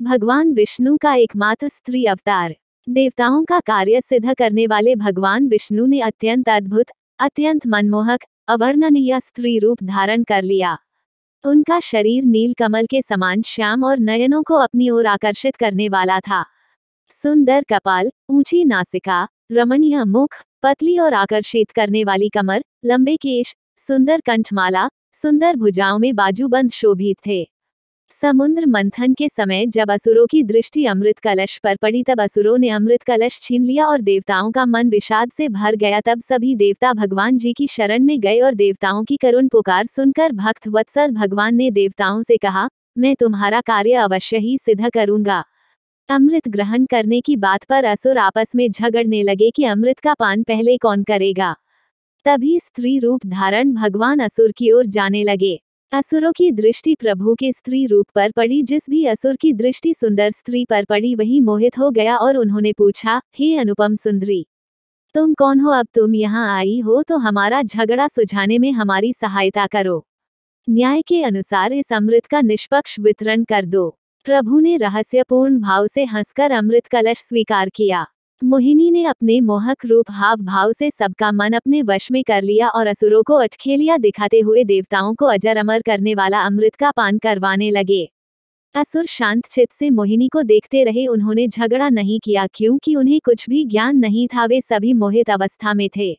भगवान विष्णु का एकमात्र स्त्री अवतार। देवताओं का कार्य सिद्ध करने वाले भगवान विष्णु ने अत्यंत अद्भुत, अत्यंत मनमोहक, अवर्णनीय स्त्री रूप धारण कर लिया। उनका शरीर नील कमल के समान श्याम और नयनों को अपनी ओर आकर्षित करने वाला था। सुंदर कपाल, ऊंची नासिका, रमणीय मुख, पतली और आकर्षित करने वाली कमर, लंबे केश, सुंदर कंठमाला, सुंदर भुजाओं में बाजूबंद शोभित थे। समुद्र मंथन के समय जब असुरों की दृष्टि अमृत कलश पर पड़ी तब असुरों ने अमृत कलश छीन लिया और देवताओं का मन विषाद से भर गया। तब सभी देवता भगवान जी की शरण में गए और देवताओं की करुण पुकार सुनकर भक्त वत्सल भगवान ने देवताओं से कहा, मैं तुम्हारा कार्य अवश्य ही सिद्ध करूंगा। अमृत ग्रहण करने की बात पर असुर आपस में झगड़ने लगे कि अमृत का पान पहले कौन करेगा। तभी स्त्री रूप धारण भगवान असुर की ओर जाने लगे। असुरों की दृष्टि प्रभु के स्त्री रूप पर पड़ी। जिस भी असुर की दृष्टि सुंदर स्त्री पर पड़ी वही मोहित हो गया और उन्होंने पूछा, हे अनुपम सुंदरी, तुम कौन हो? अब तुम यहाँ आई हो तो हमारा झगड़ा सुलझाने में हमारी सहायता करो। न्याय के अनुसार इस अमृत का निष्पक्ष वितरण कर दो। प्रभु ने रहस्यपूर्ण भाव से हंसकर अमृत कलश स्वीकार किया। मोहिनी ने अपने मोहक रूप हाव भाव से सबका मन अपने वश में कर लिया और असुरों को अटखेलियां दिखाते हुए देवताओं को अजर अमर करने वाला अमृत का पान करवाने लगे। असुर शांत चित्त से मोहिनी को देखते रहे। उन्होंने झगड़ा नहीं किया क्योंकि उन्हें कुछ भी ज्ञान नहीं था। वे सभी मोहित अवस्था में थे।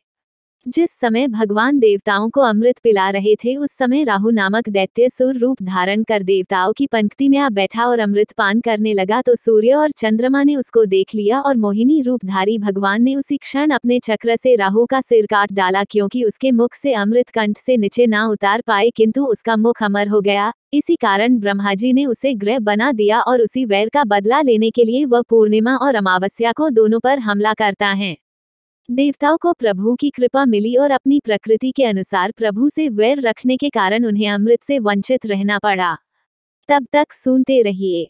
जिस समय भगवान देवताओं को अमृत पिला रहे थे उस समय राहु नामक दैत्य सुर रूप धारण कर देवताओं की पंक्ति में आ बैठा और अमृत पान करने लगा। तो सूर्य और चंद्रमा ने उसको देख लिया और मोहिनी रूपधारी भगवान ने उसी क्षण अपने चक्र से राहु का सिर काट डाला, क्योंकि उसके मुख से अमृत कंठ से नीचे ना उतार पाए किंतु उसका मुख अमर हो गया। इसी कारण ब्रह्माजी ने उसे ग्रह बना दिया और उसी वैर का बदला लेने के लिए वह पूर्णिमा और अमावस्या को दोनों पर हमला करता है। देवताओं को प्रभु की कृपा मिली और अपनी प्रकृति के अनुसार प्रभु से वैर रखने के कारण उन्हें अमृत से वंचित रहना पड़ा। तब तक सुनते रहिए।